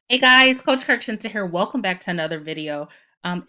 Hey guys, Coach Kirkshinter here. Welcome back to another video.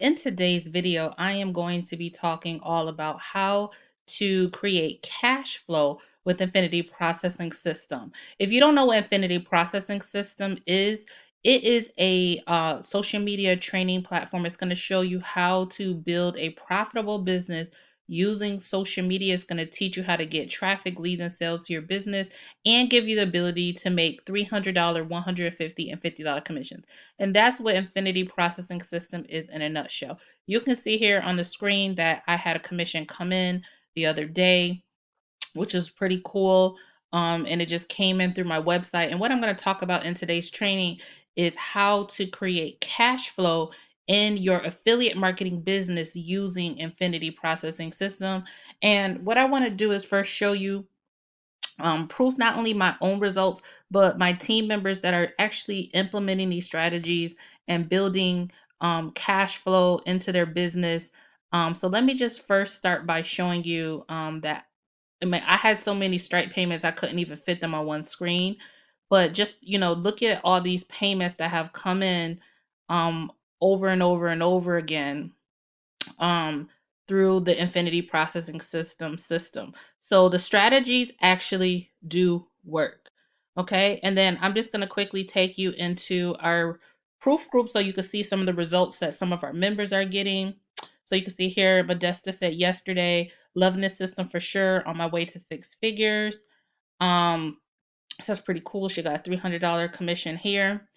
In today's video, I am going to be talking all about how to create cash flow with Infinity Processing System. If you don't know what Infinity Processing System is, it is a social media training platform. It's going to show you how to build a profitable business using social media. It's going to teach you how to get traffic, leads, and sales to your business and give you the ability to make $300, $150, and $50 commissions. And that's what Infinity Processing System is in a nutshell. You can see here on the screen that I had a commission come in the other day, which is pretty cool. And it just came in through my website. And what I'm going to talk about in today's training is how to create cash flow in your affiliate marketing business using Infinity Processing System. And what I want to do is first show you proof not only my own results, but my team members that are actually implementing these strategies and building cash flow into their business. So let me just first start by showing you that I had so many Stripe payments I couldn't even fit them on one screen. But just look at all these payments that have come in um, over and over and over again um, through the Infinity Processing System. So the strategies actually do work. Okay, and then I'm just going to quickly take you into our proof group so you can see some of the results that some of our members are getting. So you can see here, Modesta said yesterday, loving this system for sure, on my way to six figures. Um, so that's pretty cool. She got a $300 commission here.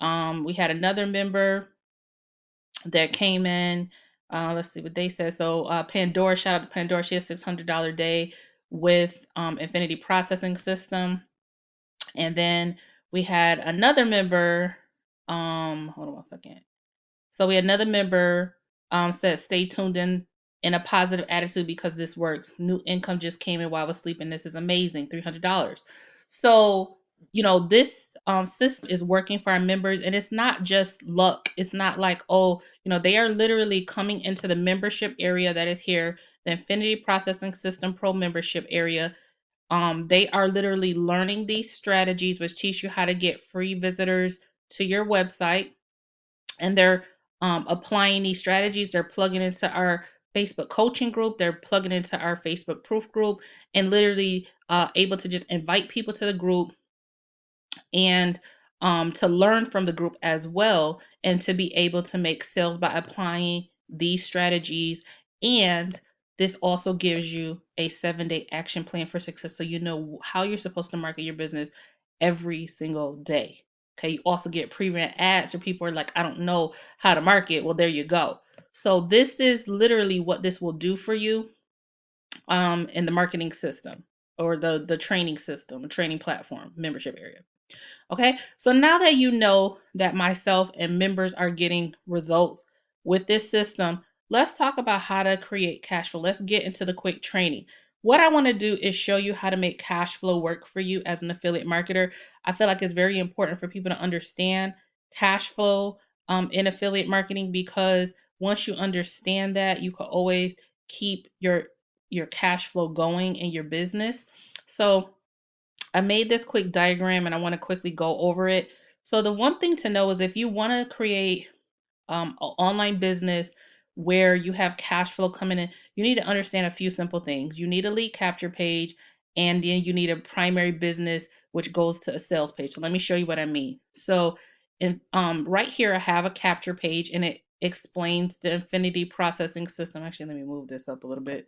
We had another member that came in. Let's see what they said. So Pandora, shout out to Pandora. She has $600 day with Infinity Processing System. And then we had another member. Hold on one second. So we had another member said, stay tuned in a positive attitude because this works. New income just came in while I was sleeping. This is amazing. $300. So, this system is working for our members, and it's not just luck. It's not like, oh, they are literally coming into the membership area that is here, the Infinity Processing System Pro membership area. They are literally learning these strategies, which teach you how to get free visitors to your website, and they're applying these strategies. They're plugging into our Facebook coaching group. They're plugging into our Facebook proof group, and literally able to just invite people to the group and to learn from the group as well, and to be able to make sales by applying these strategies. And this also gives you a 7-day action plan for success, so you know how you're supposed to market your business every single day. Okay, you also get pre-ran ads, or people are like, I don't know how to market. Well, there you go. So this is literally what this will do for you in the marketing system, or the training system, training platform, membership area. Okay, so now that you know that myself and members are getting results with this system, let's talk about how to create cash flow. Let's get into the quick training. What I want to do is show you how to make cash flow work for you as an affiliate marketer. I feel like it's very important for people to understand cash flow in affiliate marketing, because once you understand that, you can always keep your cash flow going in your business. So I made this quick diagram and I want to quickly go over it. So the one thing to know is, if you want to create an online business where you have cash flow coming in, you need to understand a few simple things. You need a lead capture page, and then you need a primary business which goes to a sales page. So let me show you what I mean. So right here, I have a capture page, and it explains the Infinity Processing System. Actually, let me move this up a little bit.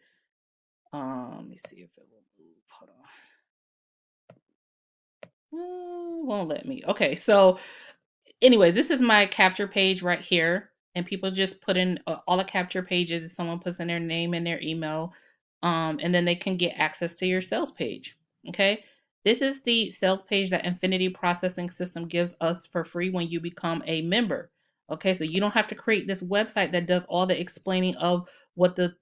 Let me see if it will move. Hold on. Won't let me. Okay, so anyways, this is my capture page right here, and people just put in all the capture pages. If someone puts in their name and their email, and then they can get access to your sales page. Okay, this is the sales page that Infinity Processing System gives us for free when you become a member. Okay, so you don't have to create this website that does all the explaining of what the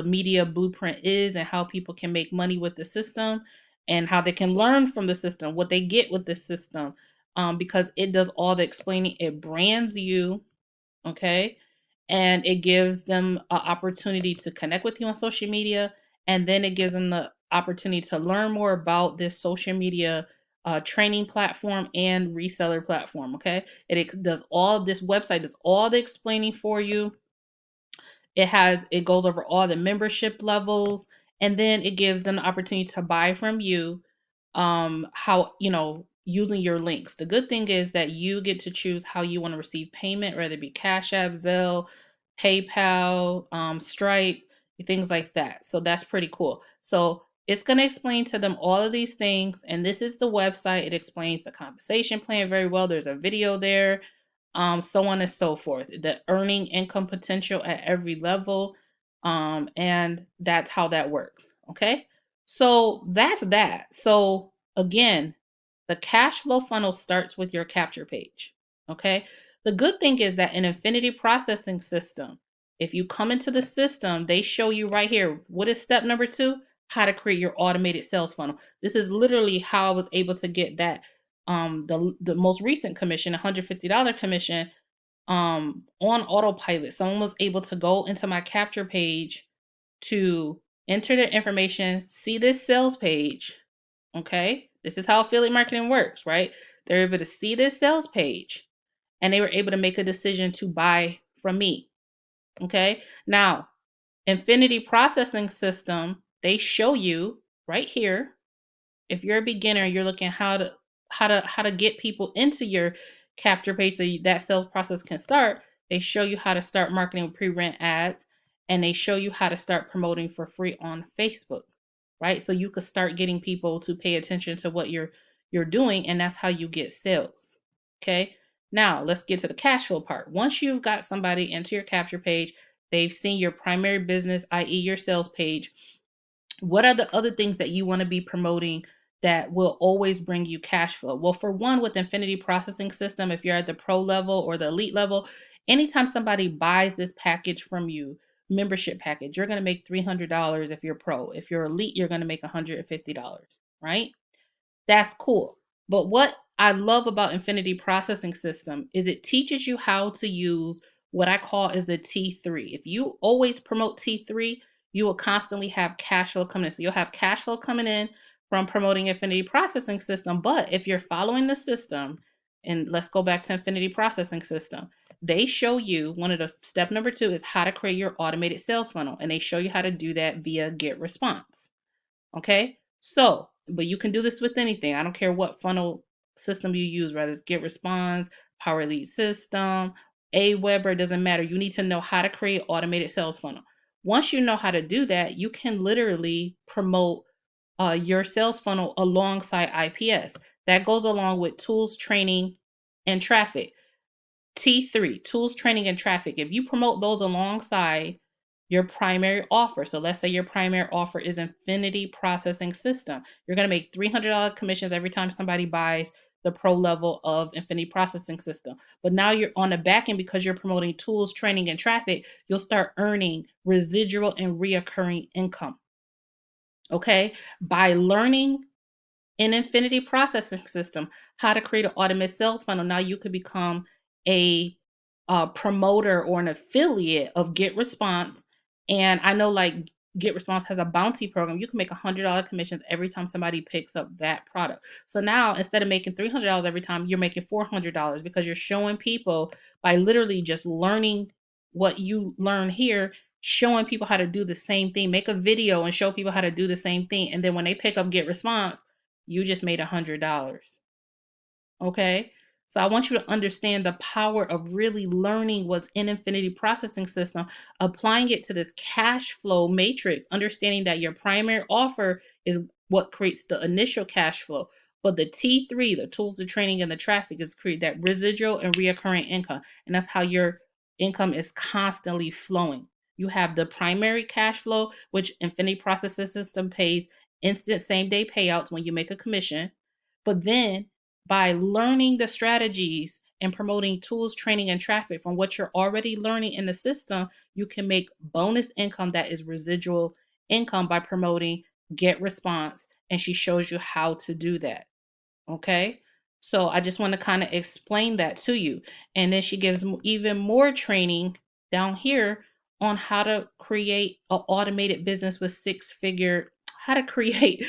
media blueprint is, and how people can make money with the system, and how they can learn from the system, what they get with the system, because it does all the explaining. It brands you, okay, and it gives them an opportunity to connect with you on social media, and then it gives them the opportunity to learn more about this social media training platform and reseller platform. Okay, it does all this website does all the explaining for you. It goes over all the membership levels, and then it gives them the opportunity to buy from you, how, using your links. The good thing is that you get to choose how you want to receive payment, whether it be Cash App, Zelle, PayPal, Stripe, things like that. So that's pretty cool. So it's going to explain to them all of these things, and this is the website. It explains the compensation plan very well. There's a video there, so on and so forth. The earning income potential at every level, and that's how that works. Okay, so that's that. So again, the cash flow funnel starts with your capture page. Okay, the good thing is that in Infinity Processing System, if you come into the system, they show you right here. What is step number 2? How to create your automated sales funnel. This is literally how I was able to get that the most recent commission, $150 commission, on autopilot. Someone was able to go into my capture page to enter their information, see this sales page. Okay, this is how affiliate marketing works, right? They're able to see this sales page, and they were able to make a decision to buy from me. Okay, now Infinity Processing System, they show you right here. If you're a beginner, you're looking how to get people into your capture page so that sales process can start. They show you how to start marketing with pre-rent ads, and they show you how to start promoting for free on Facebook, right? So you could start getting people to pay attention to what you're doing, and that's how you get sales. Okay. Now let's get to the cash flow part. Once you've got somebody into your capture page, they've seen your primary business, i.e., your sales page. What are the other things that you want to be promoting that will always bring you cash flow? Well, for one, with Infinity Processing System, if you're at the pro level or the elite level, anytime somebody buys this package from you, membership package, you're going to make $300 if you're pro. If you're elite, you're going to make $150, right? That's cool. But what I love about Infinity Processing System is it teaches you how to use what I call is the T3. If you always promote T3, you will constantly have cash flow coming in. So you'll have cash flow coming in from promoting Infinity Processing System. But if you're following the system, and let's go back to Infinity Processing System, they show you one of the step number 2 is how to create your automated sales funnel. And they show you how to do that via Get Response. Okay, so, but you can do this with anything. I don't care what funnel system you use, whether it's Get Response, Power Lead System, Aweber, it doesn't matter. You need to know how to create automated sales funnel. Once you know how to do that, you can literally promote your sales funnel alongside IPS. That goes along with tools, training, and traffic. T3, tools, training, and traffic. If you promote those alongside your primary offer, so let's say your primary offer is Infinity Processing System, you're going to make $300 commissions every time somebody buys the pro level of Infinity Processing System. But now you're on the back end, because you're promoting tools, training, and traffic, you'll start earning residual and reoccurring income. Okay, by learning in Infinity Processing System how to create an automated sales funnel, now you could become a promoter or an affiliate of Get Response. And I know, like, Get Response has a bounty program. You can make $100 commissions every time somebody picks up that product. So now, instead of making $300 every time, you're making $400, because you're showing people, by literally just learning what you learn here, showing people how to do the same thing. Make a video and show people how to do the same thing, and then when they pick up Get Response, you just made $100. Okay. So I want you to understand the power of really learning what's in Infinity Processing System, applying it to this cash flow matrix, understanding that your primary offer is what creates the initial cash flow. But the T3, the tools, the training, and the traffic, is create that residual and reoccurring income. And that's how your income is constantly flowing. You have the primary cash flow, which Infinity Processing System pays instant same day payouts when you make a commission. But then, by learning the strategies and promoting tools, training, and traffic from what you're already learning in the system, you can make bonus income that is residual income by promoting Get Response. And she shows you how to do that. Okay. So I just want to kind of explain that to you. And then she gives even more training down here on how to create an automated business with how to create,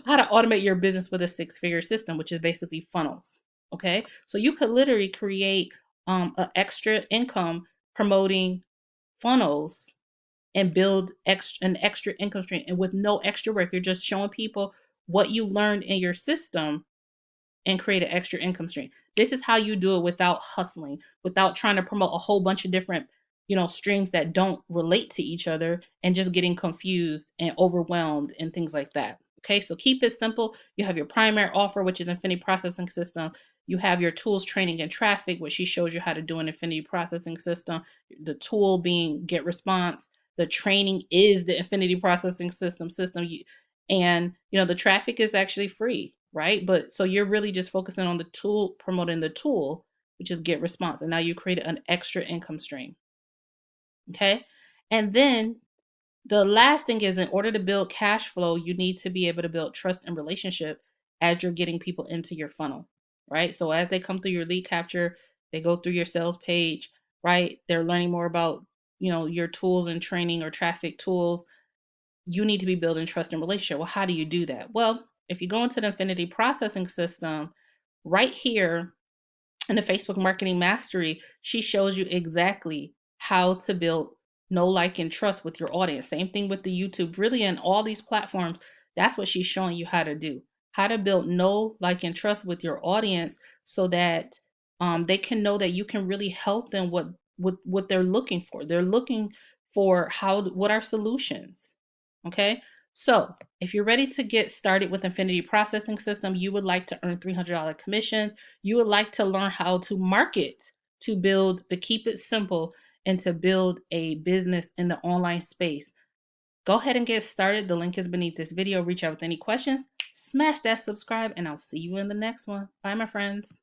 how to automate your business with a six-figure system, which is basically funnels. Okay, so you could literally create an extra income promoting funnels and build an extra income stream, and with no extra work. You're just showing people what you learned in your system and create an extra income stream. This is how you do it without hustling, without trying to promote a whole bunch of different, streams that don't relate to each other and just getting confused and overwhelmed and things like that. Okay, so keep it simple. You have your primary offer, which is Infinity Processing System. You have your tools, training, and traffic, which she shows you how to do an Infinity Processing System. The tool being Get Response. The training is the Infinity Processing System. And the traffic is actually free, right? But so you're really just focusing on the tool, promoting the tool, which is Get Response, and now you create an extra income stream. Okay, and then the last thing is, in order to build cash flow, you need to be able to build trust and relationship as you're getting people into your funnel, right? So as they come through your lead capture, they go through your sales page, right? They're learning more about your tools and training or traffic tools. You need to be building trust and relationship. Well, how do you do that? Well, if you go into the Infinity Processing System, right here in the Facebook Marketing Mastery, she shows you exactly how to build know, like, and trust with your audience. Same thing with the YouTube. Really, in all these platforms, that's what she's showing you how to do. How to build know, like, and trust with your audience so that they can know that you can really help them with what they're looking for. They're looking for what are solutions. Okay. So if you're ready to get started with Infinity Processing System, you would like to earn $300 commissions, you would like to learn how to market, to keep it simple, and to build a business in the online space, go ahead and get started. The link is beneath this video. Reach out with any questions, smash that subscribe, and I'll see you in the next one. Bye, my friends.